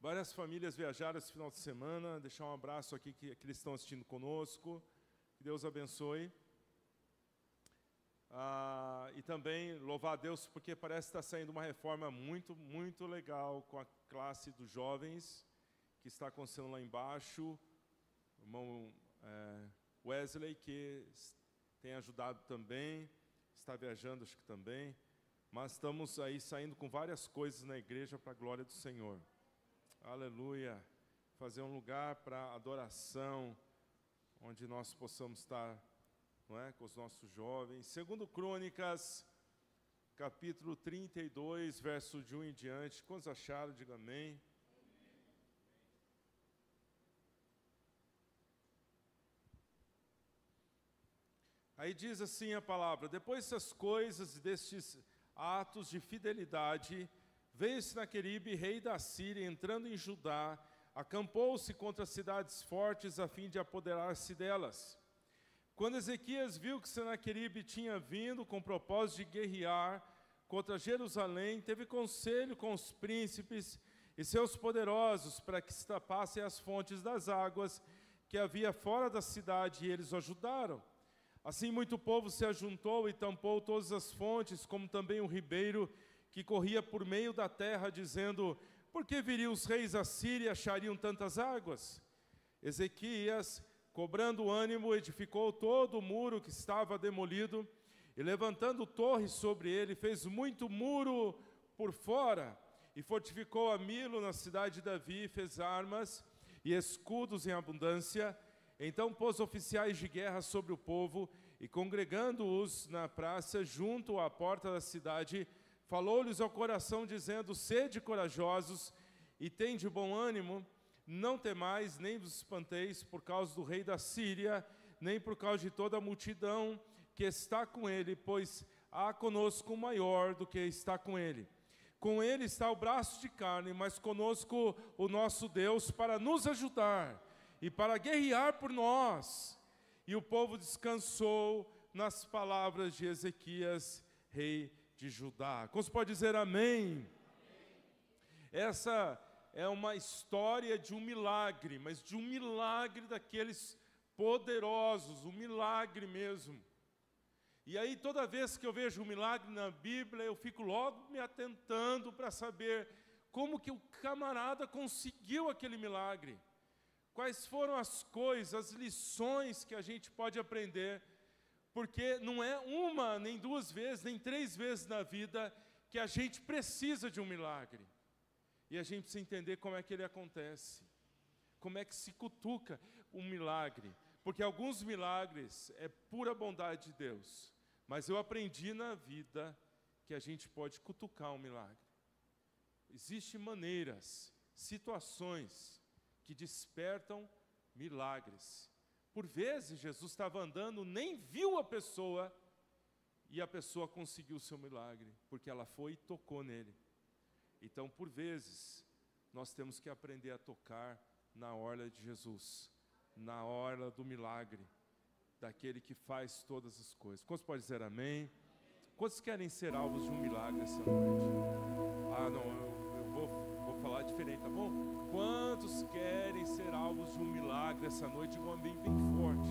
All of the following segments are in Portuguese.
Várias famílias viajaram esse final de semana. Deixar um abraço aqui que eles estão assistindo conosco. Que Deus abençoe. E também louvar a Deus porque parece que está saindo uma reforma muito, muito legal com a classe dos jovens que está acontecendo lá embaixo. O irmão Wesley, que tem ajudado também, está viajando acho que também. Mas estamos aí saindo com várias coisas na igreja para a glória do Senhor. Aleluia. Fazer um lugar para adoração, onde nós possamos estar, não é, com os nossos jovens. Segundo Crônicas, capítulo 32, verso de 1 em diante. Quantos acharam? Diga amém. Aí diz assim a palavra: depois dessas coisas e destes atos de fidelidade, veio Senaqueribe, rei da Síria, entrando em Judá, acampou-se contra as cidades fortes a fim de apoderar-se delas. Quando Ezequias viu que Senaqueribe tinha vindo com o propósito de guerrear contra Jerusalém, teve conselho com os príncipes e seus poderosos para que se tapassem as fontes das águas que havia fora da cidade, e eles o ajudaram. Assim muito povo se ajuntou e tampou todas as fontes, como também o ribeiro que corria por meio da terra, dizendo: por que viriam os reis à Síria e achariam tantas águas? Ezequias, cobrando ânimo, edificou todo o muro que estava demolido, e levantando torres sobre ele, fez muito muro por fora, e fortificou a Milo na cidade de Davi, fez armas e escudos em abundância. Então pôs oficiais de guerra sobre o povo, e congregando-os na praça, junto à porta da cidade, falou-lhes ao coração, dizendo: sede corajosos e tende bom ânimo, não temais, nem vos espanteis por causa do rei da Síria, nem por causa de toda a multidão que está com ele, pois há conosco um maior do que está com ele. Com ele está o braço de carne, mas conosco o nosso Deus para nos ajudar e para guerrear por nós. E o povo descansou nas palavras de Ezequias, rei de Judá. Como você pode dizer amém? Amém. Essa é uma história de um milagre, mas de um milagre daqueles poderosos, um milagre mesmo. E aí toda vez que eu vejo um milagre na Bíblia, eu fico logo me atentando para saber como que o camarada conseguiu aquele milagre. Quais foram as coisas, as lições que a gente pode aprender, porque não é uma, nem duas vezes, nem três vezes na vida que a gente precisa de um milagre. E a gente precisa entender como é que ele acontece, como é que se cutuca um milagre, porque alguns milagres é pura bondade de Deus, mas eu aprendi na vida que a gente pode cutucar um milagre. Existem maneiras, situações que despertam milagres. Por vezes, Jesus estava andando, nem viu a pessoa, e a pessoa conseguiu o seu milagre, porque ela foi e tocou nele. Então, por vezes, nós temos que aprender a tocar na orla de Jesus, na orla do milagre, daquele que faz todas as coisas. Quantos podem dizer amém? Quantos querem ser alvos de um milagre essa noite? Eu vou falar diferente, tá bom? Quantos querem ser alvos de um milagre essa noite? Digam amém bem forte.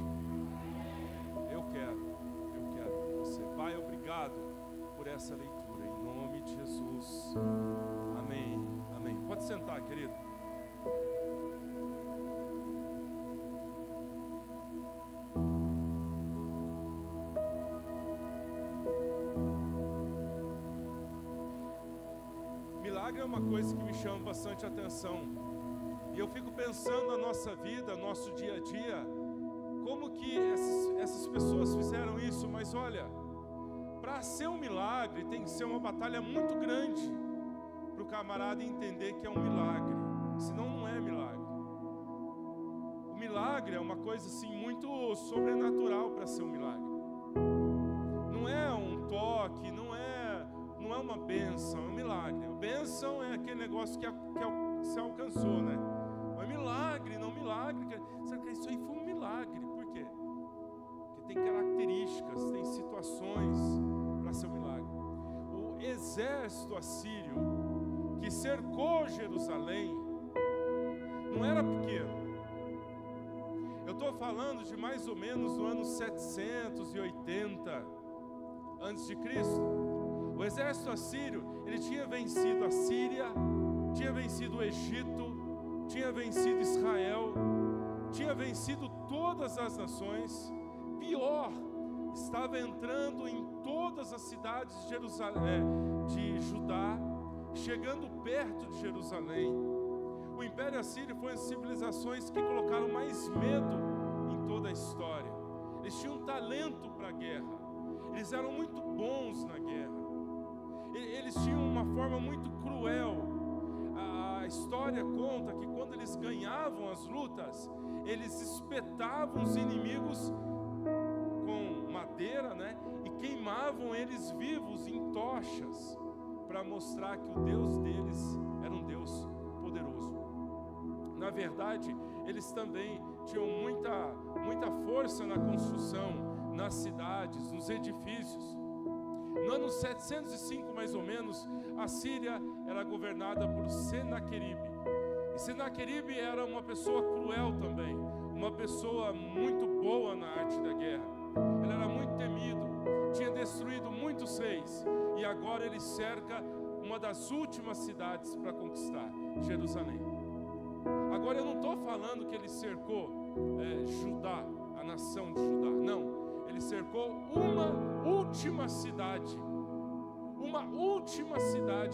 Eu quero você. Pai, obrigado por essa leitura, em nome de Jesus. Amém, amém. Pode sentar, querido. Milagre é uma coisa que me chama bastante atenção. E eu fico pensando na nossa vida, nosso dia a dia, como que essas pessoas fizeram isso. Mas olha, para ser um milagre tem que ser uma batalha muito grande para o camarada entender que é um milagre, senão não é milagre. O milagre é uma coisa assim muito sobrenatural para ser um milagre. Não é um toque, não é uma bênção, é um milagre. A bênção é aquele negócio que se alcançou, né? Mas milagre, não milagre. Será que isso aí foi um milagre? Por quê? Porque tem características, tem situações para ser um milagre. O exército assírio que cercou Jerusalém não era pequeno. Eu estou falando de mais ou menos no ano 780 antes de Cristo. O exército assírio, ele tinha vencido a Síria, tinha vencido o Egito, tinha vencido Israel, tinha vencido todas as nações. Pior, estava entrando em todas as cidades de de Judá, chegando perto de Jerusalém. O Império Assírio foi uma das civilizações que colocaram mais medo em toda a história. Eles tinham um talento para a guerra, eles eram muito bons na guerra, eles tinham uma forma muito cruel. A história conta que quando eles ganhavam as lutas, eles espetavam os inimigos com madeira, né? E queimavam eles vivos em tochas, para mostrar que o Deus deles era um Deus poderoso. Na verdade, eles também tinham muita força na construção, nas cidades, nos edifícios. No ano 705, mais ou menos, a Síria era governada por Senaqueribe. E Senaqueribe era uma pessoa cruel também, uma pessoa muito boa na arte da guerra. Ele era muito temido, tinha destruído muitos reis, e agora ele cerca uma das últimas cidades para conquistar, Jerusalém. Agora eu não estou falando que ele cercou Judá, a nação de Judá, não. Ele cercou uma última cidade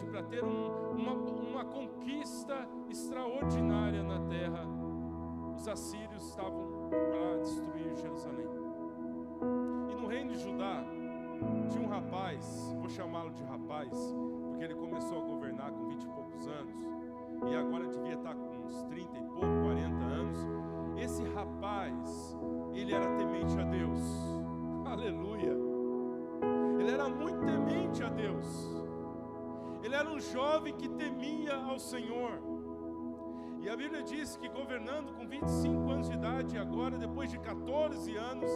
para ter uma conquista extraordinária na terra. Os assírios estavam para destruir Jerusalém. E no reino de Judá tinha um rapaz, vou chamá-lo de rapaz, porque ele começou a governar com 20 e poucos anos, e agora devia estar com uns 30 e pouco, 40 anos. Esse rapaz, ele era temente a Deus. Aleluia! Ele era muito temente a Deus. Ele era um jovem que temia ao Senhor. E a Bíblia diz que governando com 25 anos de idade, agora depois de 14 anos,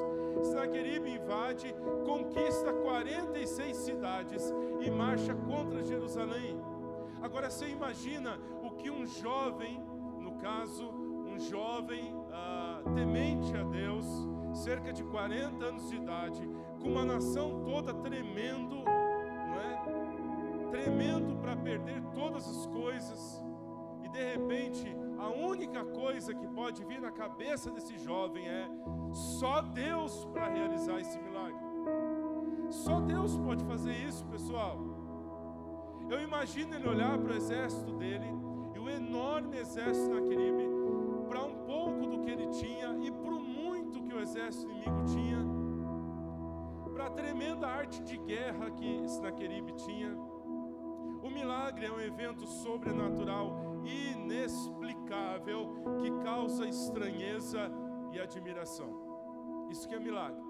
Senaqueribe invade, conquista 46 cidades e marcha contra Jerusalém. Agora você imagina o que um jovem, no caso, um jovem temente a Deus, cerca de 40 anos de idade, com uma nação toda tremendo, não é? Tremendo para perder todas as coisas. E de repente, a única coisa que pode vir na cabeça desse jovem é só Deus para realizar esse milagre. Só Deus pode fazer isso, pessoal. Eu imagino ele olhar para o exército dele, e o enorme exército de Senaqueribe, para um pouco do que ele tinha e para o muito que o exército inimigo tinha, para a tremenda arte de guerra que Senaqueribe tinha. O milagre é um evento sobrenatural, inexplicável, que causa estranheza e admiração. Isso que é milagre.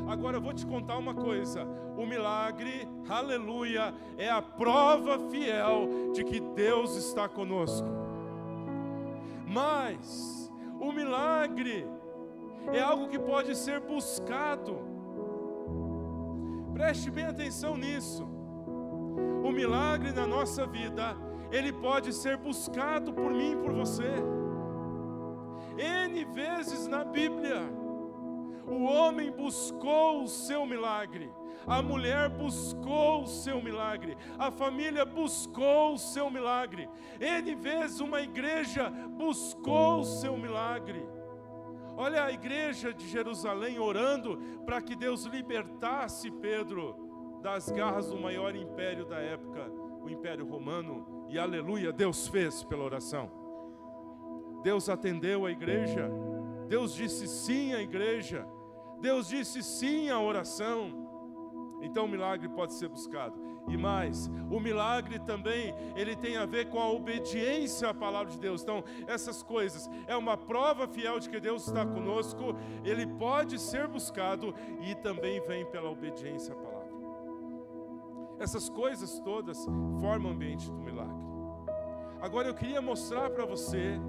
Agora eu vou te contar uma coisa: o milagre, aleluia, é a prova fiel de que Deus está conosco. Mas o milagre é algo que pode ser buscado. Preste bem atenção nisso. O milagre na nossa vida, ele pode ser buscado por mim e por você. N vezes na Bíblia, o homem buscou o seu milagre, a mulher buscou o seu milagre, a família buscou o seu milagre. N vezes uma igreja buscou o seu milagre. Olha a igreja de Jerusalém orando para que Deus libertasse Pedro das garras do maior império da época, o Império Romano. E aleluia, Deus fez pela oração. Deus atendeu a igreja. Deus disse sim à igreja. Deus disse sim à oração. Então o milagre pode ser buscado. E mais, o milagre também, ele tem a ver com a obediência à palavra de Deus. Então, essas coisas, é uma prova fiel de que Deus está conosco. Ele pode ser buscado e também vem pela obediência à palavra. Essas coisas todas formam o ambiente do milagre. Agora eu queria mostrar para você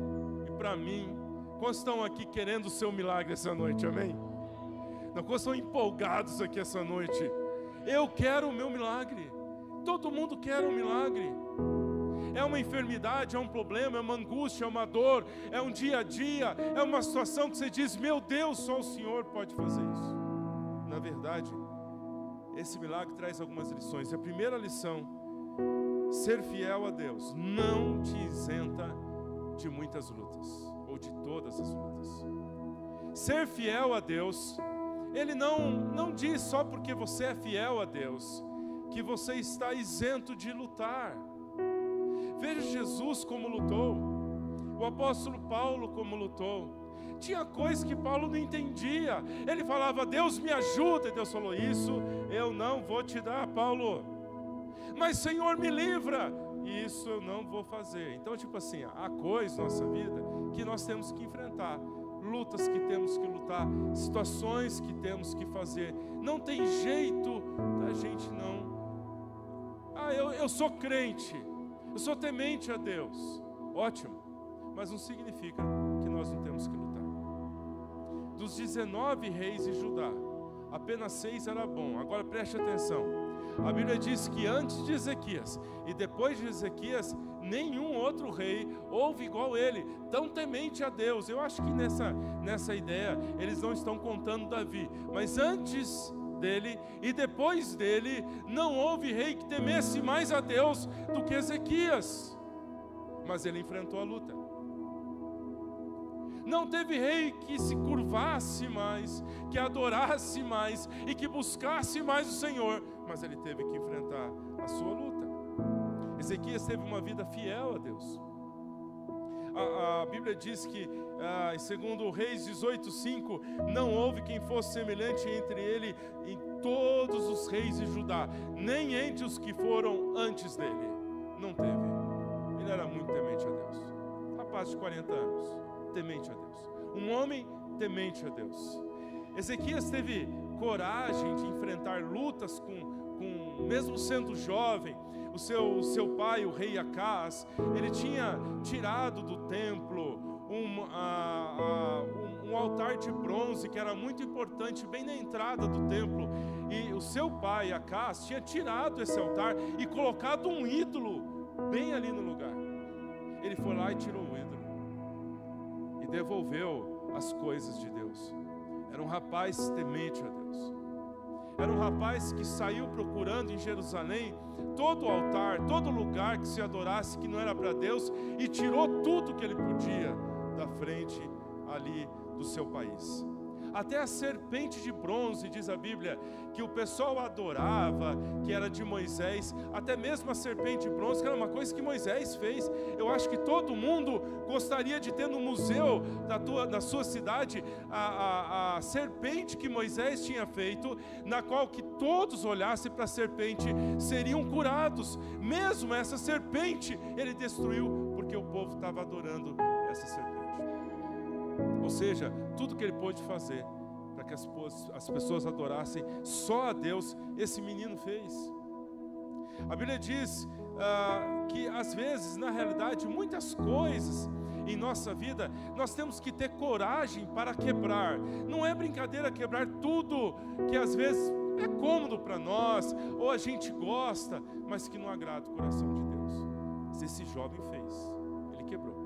e para mim, quantos estão aqui querendo o seu milagre essa noite, amém? Não, quantos estão empolgados aqui essa noite? Eu quero o meu milagre. Todo mundo quer um milagre. é uma enfermidade, é um problema, é uma angústia, é uma dor, é um dia a dia, é uma situação que você diz, meu Deus, só o Senhor pode fazer isso. Na verdade, esse milagre traz algumas lições. A primeira lição: ser fiel a Deus não te isenta de muitas lutas, ou de todas as lutas. Ser fiel a Deus, Ele não diz só porque você é fiel a Deus, que você está isento de lutar. Veja Jesus como lutou, o apóstolo Paulo como lutou. Tinha coisas que Paulo não entendia. Ele falava, Deus me ajuda, e Deus falou, isso eu não vou te dar, Paulo. Mas Senhor, me livra, isso eu não vou fazer. Então, tipo assim, há coisas na nossa vida que nós temos que enfrentar, lutas que temos que lutar, situações que temos que fazer. Não tem jeito da gente não. Eu sou crente, eu sou temente a Deus. Ótimo, mas não significa que nós não temos que lutar. Dos 19 reis de Judá, apenas 6 era bom. Agora preste atenção. A Bíblia diz que antes de Ezequias e depois de Ezequias, nenhum outro rei houve igual ele, tão temente a Deus. Eu acho que nessa ideia eles não estão contando Davi, mas antes dele e depois dele, não houve rei que temesse mais a Deus do que Ezequias. Mas ele enfrentou a luta. Não teve rei que se curvasse mais, que adorasse mais e que buscasse mais o Senhor, mas ele teve que enfrentar a sua luta. Ezequias teve uma vida fiel a Deus. A Bíblia diz que, segundo Reis 18:5, não houve quem fosse semelhante entre ele em todos os reis de Judá, nem entre os que foram antes dele. Não teve. Ele era muito temente a Deus. Rapaz de 40 anos, temente a Deus. Um homem temente a Deus. Ezequias teve coragem de enfrentar lutas mesmo sendo jovem. O seu pai, o rei Acás, ele tinha tirado do templo um altar de bronze que era muito importante, bem na entrada do templo. E o seu pai, Acás, tinha tirado esse altar e colocado um ídolo bem ali no lugar. Ele foi lá e tirou o ídolo e devolveu as coisas de Deus. Era um rapaz temente a Deus. Era um rapaz que saiu procurando em Jerusalém todo altar, todo lugar que se adorasse que não era para Deus, e tirou tudo que ele podia da frente ali do seu país. Até a serpente de bronze, diz a Bíblia, que o pessoal adorava, que era de Moisés, até mesmo a serpente de bronze, que era uma coisa que Moisés fez. Eu acho que todo mundo gostaria de ter no museu da sua cidade a serpente que Moisés tinha feito, na qual que todos olhassem para a serpente seriam curados. Mesmo essa serpente ele destruiu, porque o povo estava adorando essa serpente. Ou seja, tudo que ele pôde fazer para que as pessoas adorassem só a Deus, esse menino fez. A Bíblia diz que às vezes, na realidade, muitas coisas em nossa vida, nós temos que ter coragem para quebrar. Não é brincadeira quebrar tudo que às vezes é cômodo para nós, ou a gente gosta, mas que não agrada o coração de Deus. Esse jovem fez, ele quebrou.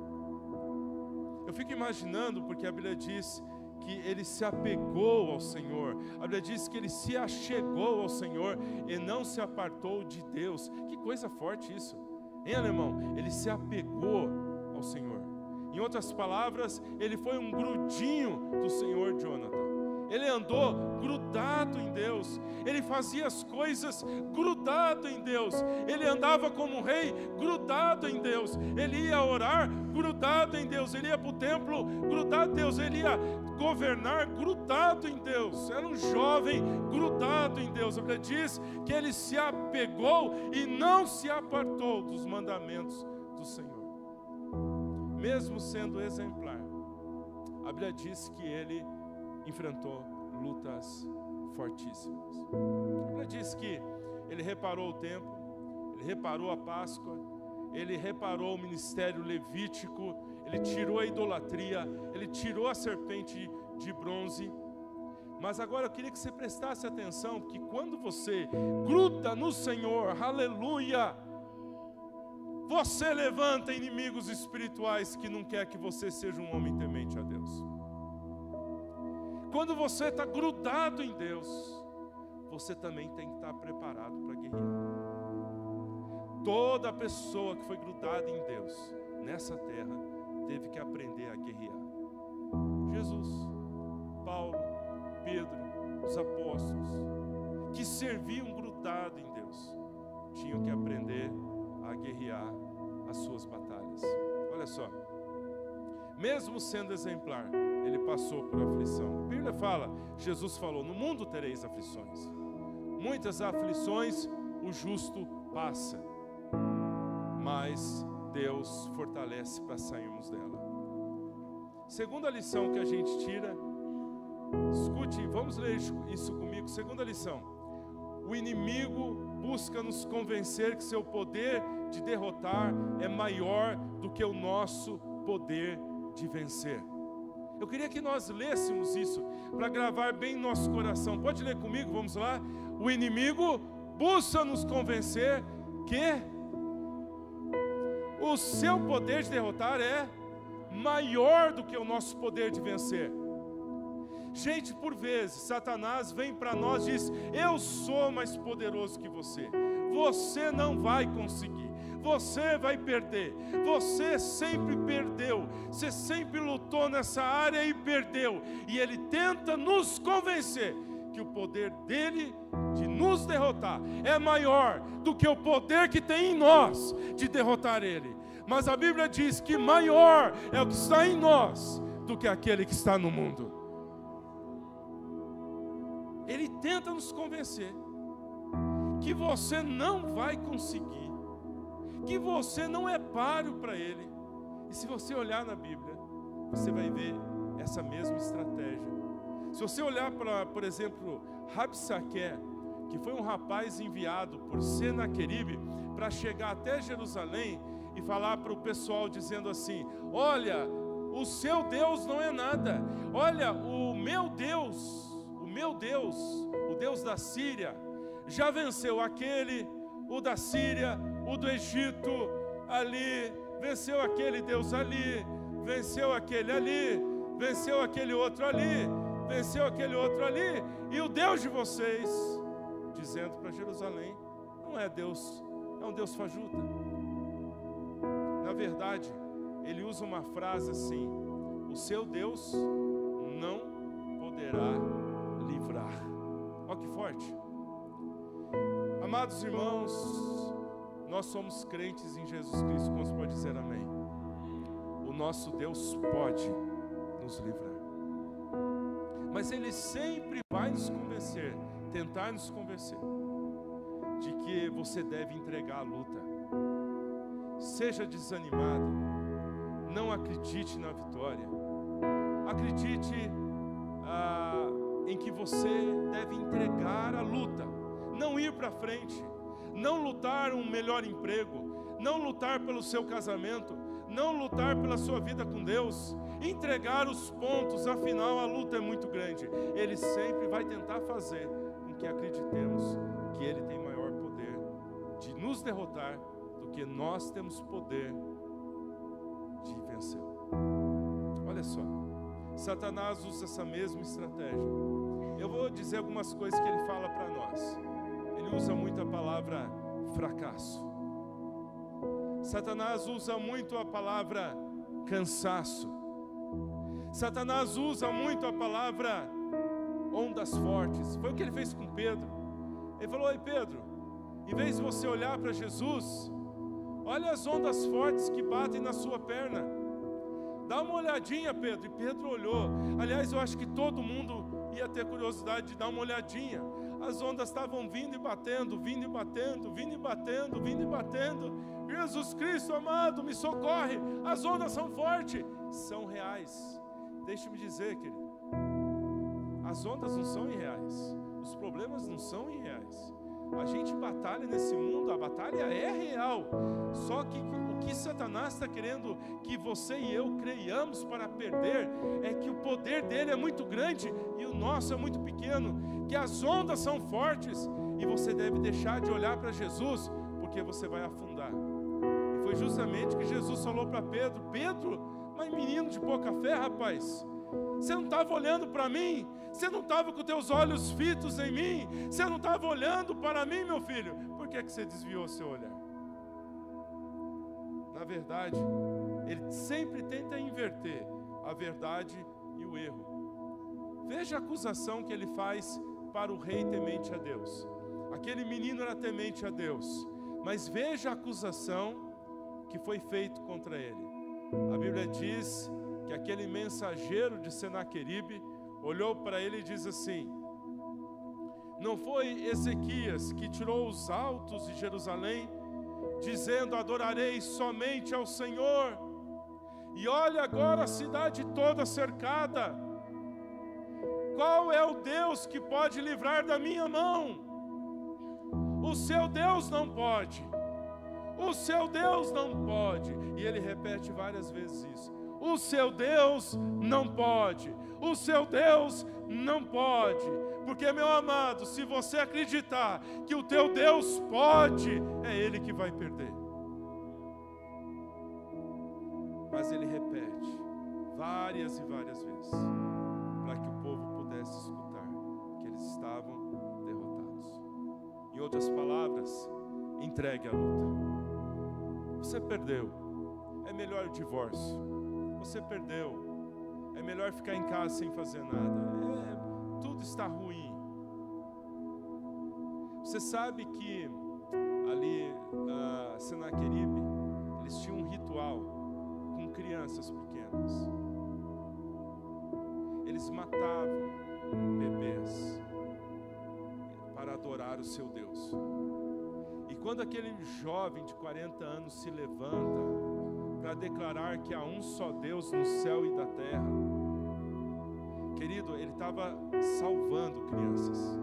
Eu fico imaginando, porque a Bíblia diz que ele se apegou ao Senhor. A Bíblia diz que ele se achegou ao Senhor e não se apartou de Deus. Que coisa forte isso, hein, alemão? Ele se apegou ao Senhor. Em outras palavras, ele foi um grudinho do Senhor, Jonathan. Ele andou grudado em Deus. Ele fazia as coisas grudado em Deus. Ele andava como um rei grudado em Deus. Ele ia orar grudado em Deus. Ele ia para o templo grudado em Deus. Ele ia governar grudado em Deus. Era um jovem grudado em Deus. A Bíblia diz que ele se apegou e não se apartou dos mandamentos do Senhor. Mesmo sendo exemplar, a Bíblia diz que ele enfrentou lutas fortíssimas. A Bíblia diz que ele reparou o templo, ele reparou a Páscoa, ele reparou o ministério levítico, ele tirou a idolatria, ele tirou a serpente de bronze. Mas agora eu queria que você prestasse atenção, porque quando você gruda no Senhor, aleluia, Você levanta inimigos espirituais que não quer que você seja um homem temente a Deus. Quando você está grudado em Deus, você também tem que estar preparado para guerrear. Toda pessoa que foi grudada em Deus, nessa terra, teve que aprender a guerrear. Jesus, Paulo, Pedro, os apóstolos, que serviam grudado em Deus, tinham que aprender a guerrear as suas batalhas. Olha só, mesmo sendo exemplar, ele passou por aflição. A Bíblia fala, Jesus falou, no mundo tereis aflições. Muitas aflições o justo passa, mas Deus fortalece para sairmos dela. Segunda lição que a gente tira, escute, vamos ler isso comigo. Segunda lição: o inimigo busca nos convencer que seu poder de derrotar é maior do que o nosso poder de vencer. Eu queria que nós lêssemos isso para gravar bem em nosso coração. Pode ler comigo, vamos lá? O inimigo busca nos convencer que o seu poder de derrotar é maior do que o nosso poder de vencer. Gente, por vezes, Satanás vem para nós e diz: eu sou mais poderoso que você. Você não vai conseguir. Você vai perder. Você sempre perdeu. Você sempre lutou nessa área e perdeu. E ele tenta nos convencer que o poder dele de nos derrotar é maior do que o poder que tem em nós de derrotar ele. Mas a Bíblia diz que maior é o que está em nós do que aquele que está no mundo. Ele tenta nos convencer que você não vai conseguir, que você não é páreo para ele. E se você olhar na Bíblia, você vai ver essa mesma estratégia. Se você olhar para, por exemplo, Rabsaqué, que foi um rapaz enviado por Senaqueribe para chegar até Jerusalém e falar para o pessoal dizendo assim: olha, o seu Deus não é nada. Olha, o meu Deus, o Deus da Síria, já venceu aquele, o da Síria, o do Egito ali, venceu aquele Deus ali, venceu aquele ali, venceu aquele outro ali, venceu aquele outro ali, e o Deus de vocês, dizendo para Jerusalém, não é Deus, é um Deus fajuta. Na verdade, ele usa uma frase assim: o seu Deus não poderá livrar. Olha que forte. Amados irmãos, nós somos crentes em Jesus Cristo. Quantos pode dizer amém? O nosso Deus pode nos livrar, mas ele sempre vai nos convencer, tentar nos convencer de que você deve entregar a luta. Seja desanimado, não acredite na vitória, acredite em que você deve entregar a luta, não ir para frente, não lutar um melhor emprego, não lutar pelo seu casamento, não lutar pela sua vida com Deus, entregar os pontos, afinal a luta é muito grande. Ele sempre vai tentar fazer com que acreditemos que ele tem maior poder de nos derrotar do que nós temos poder de vencer. Olha só, Satanás usa essa mesma estratégia. Eu vou dizer algumas coisas que ele fala para nós. Ele usa muito a palavra fracasso. Satanás usa muito a palavra cansaço. Satanás usa muito a palavra ondas fortes. Foi o que ele fez com Pedro. Ele falou: ei Pedro, em vez de você olhar para Jesus, olha as ondas fortes que batem na sua perna. Dá uma olhadinha, Pedro. E Pedro olhou. Aliás, eu acho que todo mundo ia ter curiosidade de dar uma olhadinha. As ondas estavam vindo e batendo, vindo e batendo, vindo e batendo, vindo e batendo. Jesus Cristo amado, me socorre. As ondas são fortes, são reais. Deixe-me dizer, querido, as ondas não são irreais, os problemas não são irreais. A gente batalha nesse mundo, a batalha é real. Só que o que Satanás está querendo que você e eu creiamos para perder é que o poder dele é muito grande e o nosso é muito pequeno, que as ondas são fortes e você deve deixar de olhar para Jesus, porque você vai afundar. E foi justamente que Jesus falou para Pedro: Pedro, mas menino de pouca fé, rapaz, você não estava olhando para mim? Você não estava com teus olhos fitos em mim? Você não estava olhando para mim, meu filho? Por que você desviou seu olhar? Na verdade, ele sempre tenta inverter a verdade e o erro. Veja a acusação que ele faz para o rei temente a Deus. Aquele menino era temente a Deus, mas veja a acusação que foi feita contra ele. A Bíblia diz que aquele mensageiro de Senaqueribe olhou para ele e diz assim: não foi Ezequias que tirou os altos de Jerusalém, dizendo: adorarei somente ao Senhor, e olha agora a cidade toda cercada. Qual é o Deus que pode livrar da minha mão? O seu Deus não pode. O seu Deus não pode. E ele repete várias vezes isso: o seu Deus não pode. O seu Deus não pode. Porque, meu amado, se você acreditar que o teu Deus pode, é Ele que vai perder. Mas ele repete várias e várias vezes, para que o povo pudesse escutar que eles estavam derrotados. Em outras palavras, entregue a luta. Você perdeu, é melhor o divórcio. Você perdeu, é melhor ficar em casa sem fazer nada. Tudo está ruim. Você sabe que ali, Senaqueribe, eles tinham um ritual com crianças pequenas. Eles matavam bebês para adorar o seu Deus. E quando aquele jovem de 40 anos se levanta para declarar que há um só Deus no céu e da terra, querido, ele estava salvando crianças,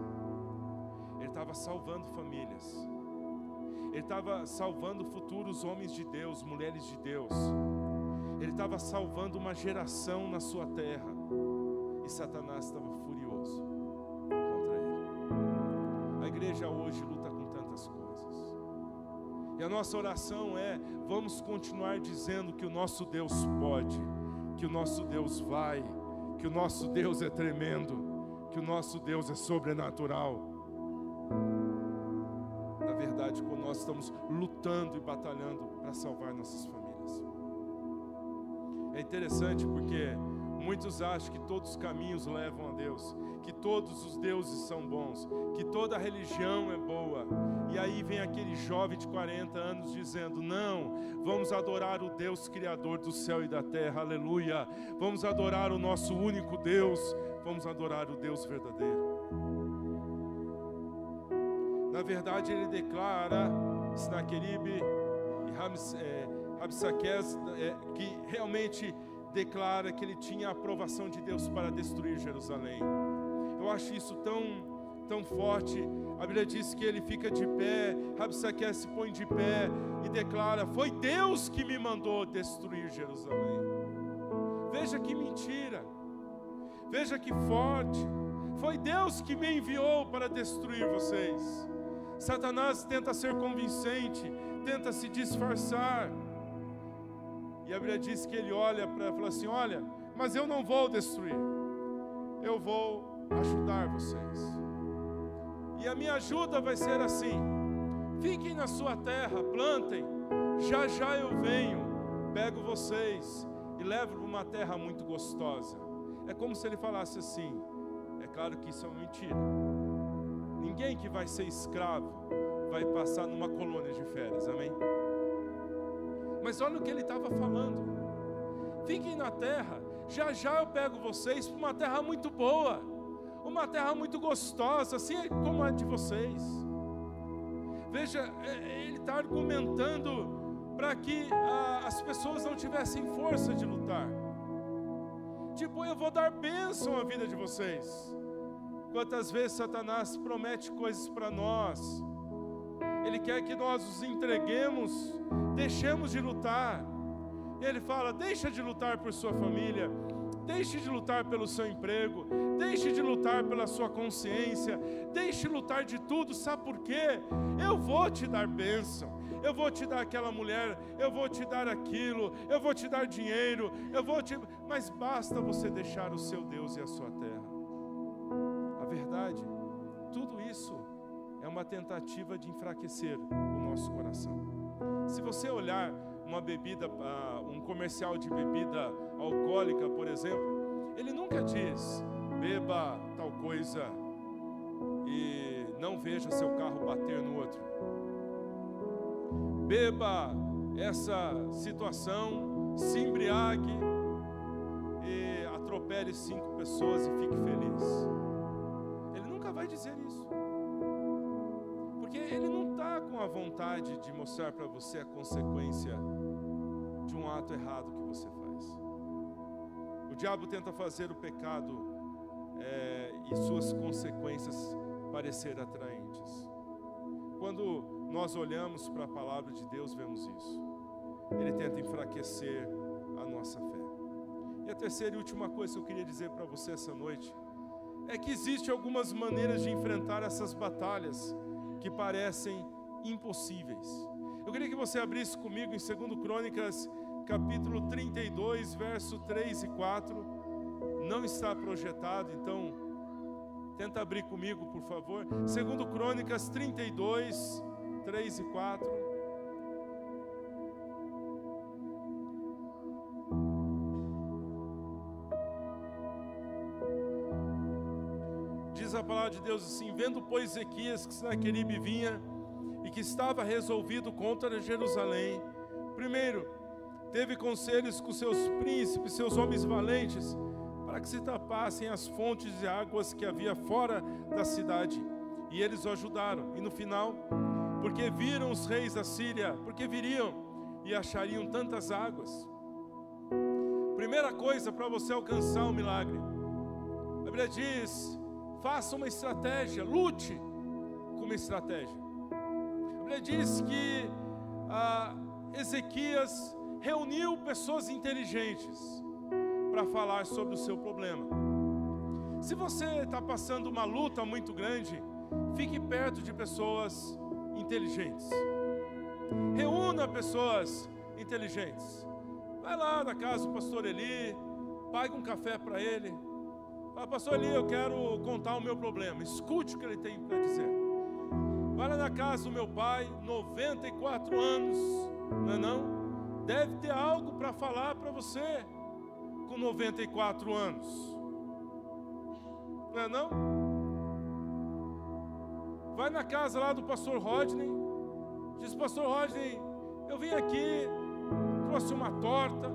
ele estava salvando famílias, ele estava salvando futuros homens de Deus, mulheres de Deus, ele estava salvando uma geração na sua terra, e Satanás estava furioso contra ele. A igreja hoje luta com tantas coisas, e a nossa oração é: vamos continuar dizendo que o nosso Deus pode, que o nosso Deus vai, que o nosso Deus é tremendo, que o nosso Deus é sobrenatural. Na verdade, quando nós estamos lutando e batalhando para salvar nossas famílias. É interessante porque muitos acham que todos os caminhos levam a Deus, que todos os deuses são bons, que toda religião é boa. E aí vem aquele jovem de 40 anos dizendo: não, vamos adorar o Deus Criador do céu e da terra, aleluia. Vamos adorar o nosso único Deus, vamos adorar o Deus verdadeiro. Na verdade, ele declara, Senaqueribe e Rabsaqués, que realmente declara que ele tinha a aprovação de Deus para destruir Jerusalém. Eu acho isso tão forte. A Bíblia diz que ele fica de pé, Rabsaqués se põe de pé e declara: foi Deus que me mandou destruir Jerusalém. Veja que mentira, veja que forte. Foi Deus que me enviou para destruir vocês. Satanás tenta ser convincente, tenta se disfarçar. E a Bíblia diz que ele olha para ela e fala assim: olha, mas eu não vou destruir, eu vou ajudar vocês. E a minha ajuda vai ser assim: fiquem na sua terra, plantem, já já eu venho, pego vocês e levo para uma terra muito gostosa. É como se ele falasse assim. É claro que isso é uma mentira. Ninguém que vai ser escravo vai passar numa colônia de férias, amém? Mas olha o que ele estava falando: fiquem na terra, já já eu pego vocês para uma terra muito boa, uma terra muito gostosa, assim como a de vocês. Veja, ele está argumentando para que as pessoas não tivessem força de lutar. Tipo, eu vou dar bênção à vida de vocês. Quantas vezes Satanás promete coisas para nós, ele quer que nós os entreguemos, deixemos de lutar. Ele fala: deixa de lutar por sua família, deixe de lutar pelo seu emprego, deixe de lutar pela sua consciência, deixe de lutar de tudo. Sabe por quê? Eu vou te dar bênção, eu vou te dar aquela mulher, eu vou te dar aquilo, eu vou te dar dinheiro, mas basta você deixar o seu Deus e a sua terra. A verdade, tudo isso é uma tentativa de enfraquecer o nosso coração. Se você olhar uma bebida, um comercial de bebida alcoólica, por exemplo, ele nunca diz, beba tal coisa e não veja seu carro bater no outro. Beba essa situação, se embriague e atropele 5 pessoas e fique feliz. Ele nunca vai dizer isso, porque ele não está com a vontade de mostrar para você a consequência de um ato errado que você faz. O diabo tenta fazer o pecado e suas consequências parecer atraentes. Quando nós olhamos para a palavra de Deus, vemos isso. Ele tenta enfraquecer a nossa fé. E a terceira e última coisa que eu queria dizer para você essa noite é que existem algumas maneiras de enfrentar essas batalhas que parecem impossíveis. Eu queria que você abrisse comigo em 2 Crônicas, capítulo 32, verso 3 e 4. Não está projetado, então tenta abrir comigo, por favor. 2 Crônicas 32, 3 e 4. Diz a palavra de Deus assim: vendo, pois, Ezequias que Senaqueribe vinha e que estava resolvido contra Jerusalém, primeiro teve conselhos com seus príncipes, seus homens valentes, para que se tapassem as fontes de águas que havia fora da cidade, e eles o ajudaram. E no final, porque viram os reis da Síria, porque viriam e achariam tantas águas. Primeira coisa para você alcançar um milagre, a Bíblia diz: faça uma estratégia, lute com uma estratégia. A Bíblia diz que Ezequias reuniu pessoas inteligentes para falar sobre o seu problema. Se você está passando uma luta muito grande, fique perto de pessoas inteligentes. Reúna pessoas inteligentes. Vai lá na casa do pastor Eli, pague um café para ele. Fala: pastor Eli, eu quero contar o meu problema. Escute o que ele tem para dizer. Vai lá na casa do meu pai, 94 anos, não é não? Deve ter algo para falar para você com 94 anos, não é não? Vai na casa lá do pastor Rodney, diz: pastor Rodney, eu vim aqui, trouxe uma torta,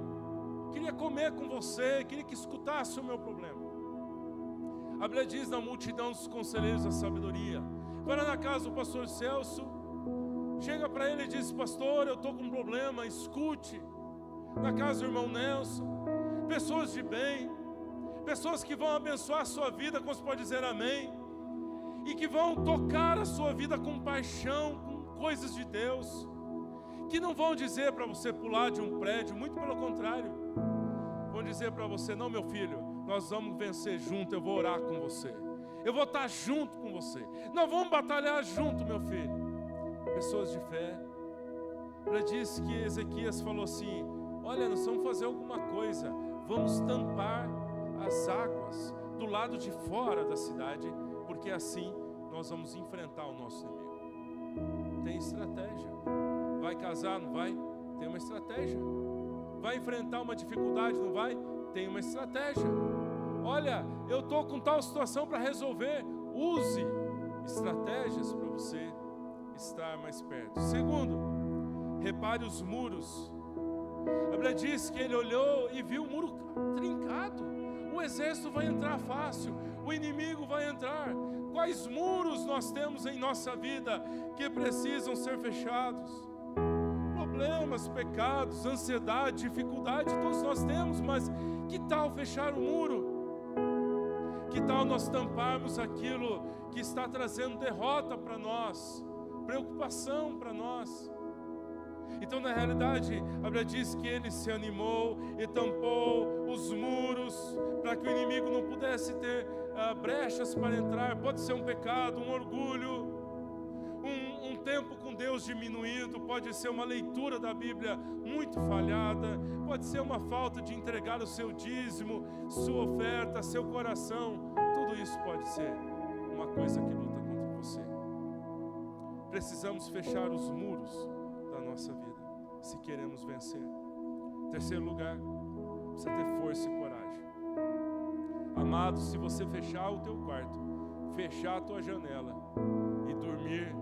queria comer com você, queria que escutasse o meu problema. A Bíblia diz: na multidão dos conselheiros da sabedoria. Vai lá na casa do pastor Celso, chega para ele e diz: pastor, eu estou com um problema, escute. Na casa do irmão Nelson, pessoas de bem, pessoas que vão abençoar a sua vida, como você pode dizer amém, e que vão tocar a sua vida com paixão, com coisas de Deus, que não vão dizer para você pular de um prédio, muito pelo contrário, vão dizer para você: não, meu filho, nós vamos vencer junto, eu vou orar com você, eu vou estar junto com você, nós vamos batalhar junto, meu filho. Pessoas de fé. Ela disse que Ezequias falou assim: olha, nós vamos fazer alguma coisa, vamos tampar as águas do lado de fora da cidade, porque assim nós vamos enfrentar o nosso inimigo. Tem estratégia. Vai casar, não vai? Tem uma estratégia. Vai enfrentar uma dificuldade, não vai? Tem uma estratégia. Olha, eu estou com tal situação para resolver. Use estratégias para você estar mais perto. Segundo, repare os muros. A Bíblia diz que ele olhou e viu o muro trincado. O exército vai entrar fácil, o inimigo vai entrar. Quais muros nós temos em nossa vida que precisam ser fechados? Problemas, pecados, ansiedade, dificuldade, todos nós temos, mas que tal fechar o muro? Que tal nós tamparmos aquilo que está trazendo derrota para nós, preocupação para nós? Então, na realidade, a Bíblia diz que ele se animou e tampou os muros para que o inimigo não pudesse ter brechas para entrar. Pode ser um pecado, um orgulho, um tempo com um Deus diminuído, pode ser uma leitura da Bíblia muito falhada, pode ser uma falta de entregar o seu dízimo, sua oferta, seu coração. Tudo isso pode ser uma coisa que luta contra você. Precisamos fechar os muros da nossa vida, se queremos vencer. Terceiro lugar, precisa ter força e coragem. Amado, se você fechar o teu quarto, fechar a tua janela e dormir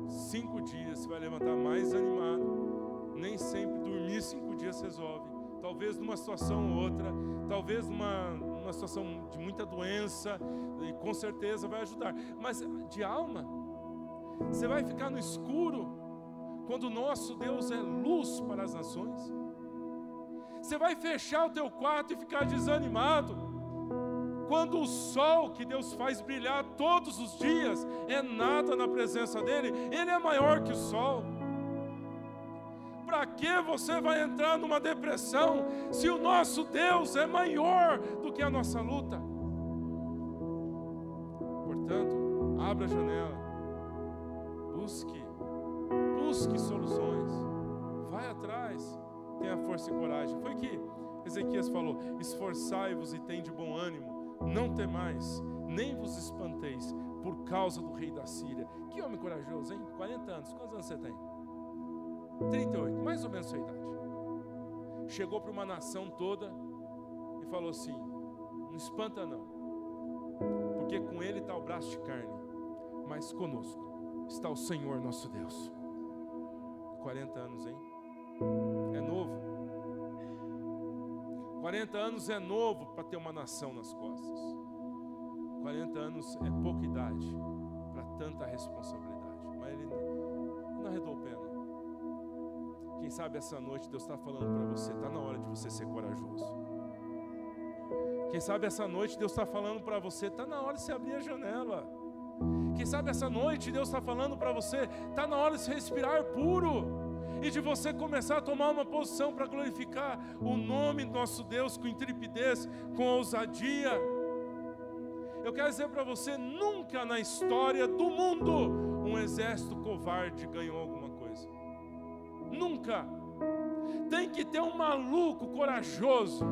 5 dias, você vai levantar mais animado. Nem sempre dormir 5 dias resolve. Talvez numa situação ou outra, talvez numa situação de muita doença, e com certeza vai ajudar. Mas de alma, você vai ficar no escuro quando o nosso Deus é luz para as nações? Você vai fechar o teu quarto e ficar desanimado quando o sol que Deus faz brilhar todos os dias é nada na presença dEle? Ele é maior que o sol. Para que você vai entrar numa depressão se o nosso Deus é maior do que a nossa luta? Portanto, abra a janela, busque soluções, vai atrás, tenha força e coragem. Foi que Ezequias falou: esforçai-vos e tende bom ânimo, não temais, nem vos espanteis por causa do rei da Síria. Que homem corajoso, hein? 40 anos, quantos anos você tem? 38, mais ou menos a sua idade. Chegou para uma nação toda e falou assim: não espanta não, porque com ele está o braço de carne, mas conosco está o Senhor nosso Deus. 40 anos, hein? É novo. 40 anos é novo para ter uma nação nas costas. 40 anos é pouca idade para tanta responsabilidade. Mas ele não arredou o pé, não. Quem sabe essa noite Deus está falando para você: está na hora de você ser corajoso. Quem sabe essa noite Deus está falando para você: está na hora de você abrir a janela. Quem sabe essa noite Deus está falando para você: está na hora de se respirar puro e de você começar a tomar uma posição para glorificar o nome do nosso Deus com intrepidez, com ousadia. Eu quero dizer para você: nunca na história do mundo um exército covarde ganhou alguma coisa. Nunca. Tem que ter um maluco corajoso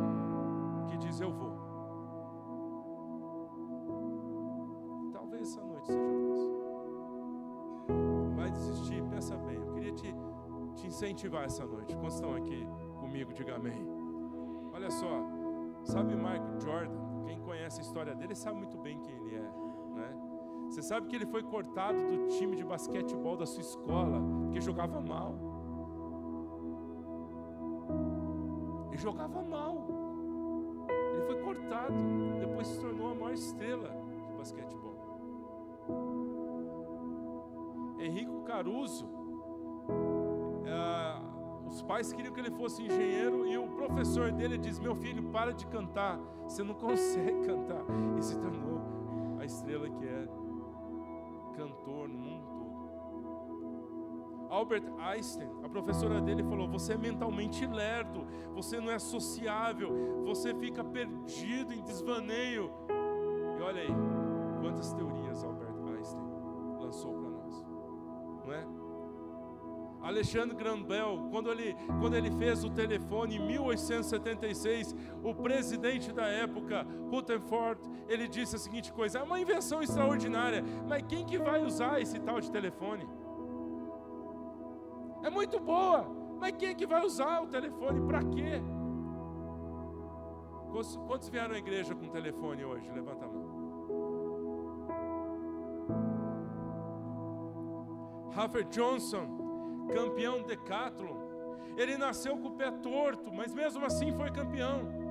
que diz: eu vou. Talvez essa noite seja isso. Vai desistir? Pensa bem. Eu queria te incentivar essa noite. Quantos estão aqui comigo? Diga amém. Olha só, sabe Michael Jordan? Quem conhece a história dele sabe muito bem quem ele é, né? Você sabe que ele foi cortado do time de basquetebol da sua escola porque jogava mal. Ele jogava mal. Ele foi cortado, depois se tornou a maior estrela de basquetebol. Enrico Caruso, os pais queriam que ele fosse engenheiro e o professor dele diz: meu filho, para de cantar, você não consegue cantar. E se tornou a estrela que é cantor no mundo todo. Albert Einstein, a professora dele falou: você é mentalmente lerdo, você não é sociável, você fica perdido em desvaneio. E olha aí, quantas teorias Albert Einstein lançou para nós, não é? Alexandre Graham Bell, quando ele fez o telefone em 1876, o presidente da época, Rutherford, ele disse a seguinte coisa: é uma invenção extraordinária, mas quem que vai usar esse tal de telefone? É muito boa, mas quem é que vai usar o telefone? Para quê? Quantos vieram à igreja com telefone hoje? Levanta a mão. Ralph Johnson, campeão decathlon, ele nasceu com o pé torto, mas mesmo assim foi campeão.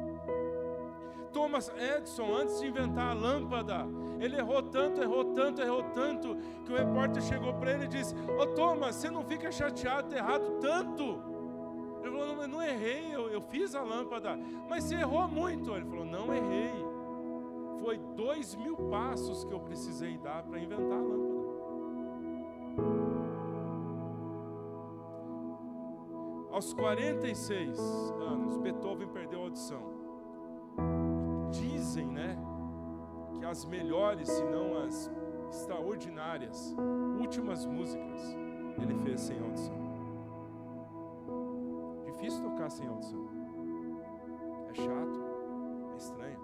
Thomas Edison, antes de inventar a lâmpada, ele errou tanto, que o repórter chegou para ele e disse: ô Thomas, você não fica chateado de ter errado tanto? Ele falou: não, eu não errei, eu fiz a lâmpada. Mas você errou muito. Ele falou: não errei, foi 2.000 passos que eu precisei dar para inventar a lâmpada. Aos 46 anos, Beethoven perdeu a audição. Dizem, né, que as melhores, se não as extraordinárias, últimas músicas ele fez sem audição. Difícil tocar sem audição. É chato, é estranho,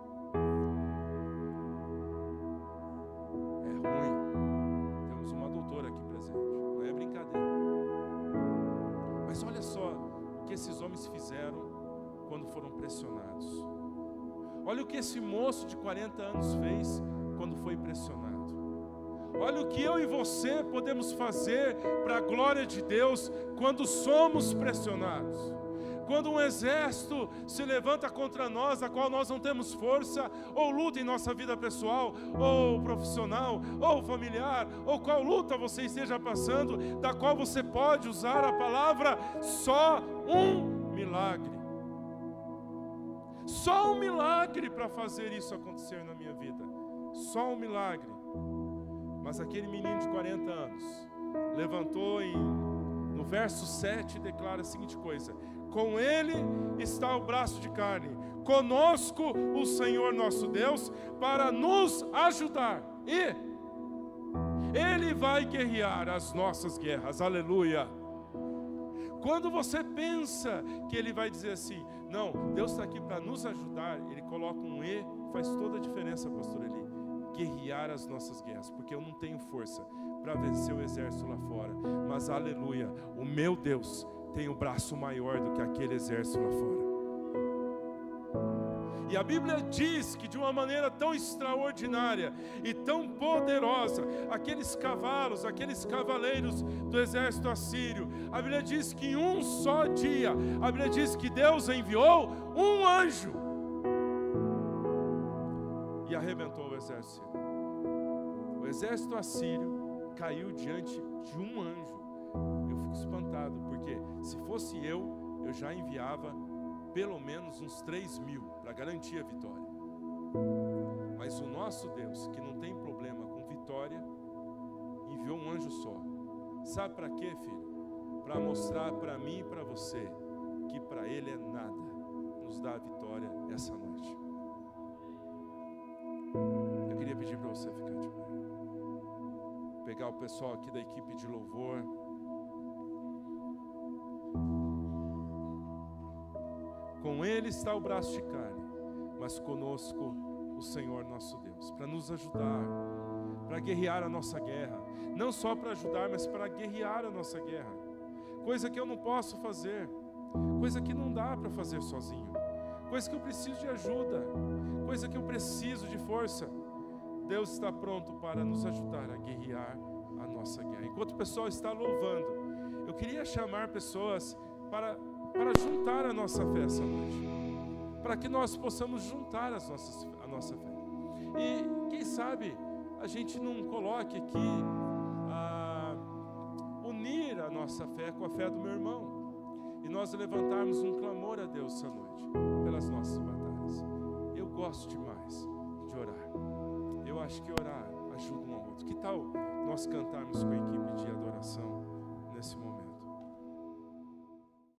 é ruim. Temos uma doutora aqui presente, não é brincadeira. Mas olha só o que esses homens fizeram quando foram pressionados. Olha o que esse moço de 40 anos fez quando foi pressionado. Olha o que eu e você podemos fazer para a glória de Deus quando somos pressionados. Quando um exército se levanta contra nós, a qual nós não temos força, ou luta em nossa vida pessoal, ou profissional, ou familiar, ou qual luta você esteja passando, da qual você pode usar a palavra só um milagre. Só um milagre para fazer isso acontecer na minha vida. Só um milagre. Mas aquele menino de 40 anos levantou no verso 7 e declara a seguinte coisa: com ele está o braço de carne, conosco o Senhor nosso Deus, para nos ajudar, e ele vai guerrear as nossas guerras. Aleluia. Quando você pensa que ele vai dizer assim, não, Deus está aqui para nos ajudar, ele coloca um e, faz toda a diferença, pastor Eli. Guerrear as nossas guerras, porque eu não tenho força para vencer o exército lá fora, mas aleluia, o meu Deus tem um braço maior do que aquele exército lá fora. E a Bíblia diz que de uma maneira tão extraordinária e tão poderosa, aqueles cavalos, aqueles cavaleiros do exército assírio, a Bíblia diz que em um só dia, a Bíblia diz que Deus enviou um anjo e arrebentou o exército assírio. O exército assírio caiu diante de um anjo. Eu fico espantado, porque se fosse eu já enviava pelo menos uns 3.000 para garantir a vitória. Mas o nosso Deus, que não tem problema com vitória, enviou um anjo só. Sabe para quê, filho? Para mostrar para mim e para você que para Ele é nada nos dá a vitória essa noite. Eu queria pedir para você ficar de pé. Pegar o pessoal aqui da equipe de louvor. Com ele está o braço de carne, mas conosco o Senhor nosso Deus, para nos ajudar, para guerrear a nossa guerra. Não só para ajudar, mas para guerrear a nossa guerra. Coisa que eu não posso fazer, coisa que não dá para fazer sozinho, coisa que eu preciso de ajuda, coisa que eu preciso de força. Deus está pronto para nos ajudar a guerrear a nossa guerra. Enquanto o pessoal está louvando, eu queria chamar pessoas para juntar a nossa fé essa noite, para que nós possamos juntar a nossa fé. E quem sabe a gente não coloque aqui unir a nossa fé com a fé do meu irmão, e nós levantarmos um clamor a Deus essa noite pelas nossas batalhas. Eu gosto demais de orar. Eu acho que orar ajuda um ao outro. Que tal nós cantarmos com a equipe de adoração nesse momento?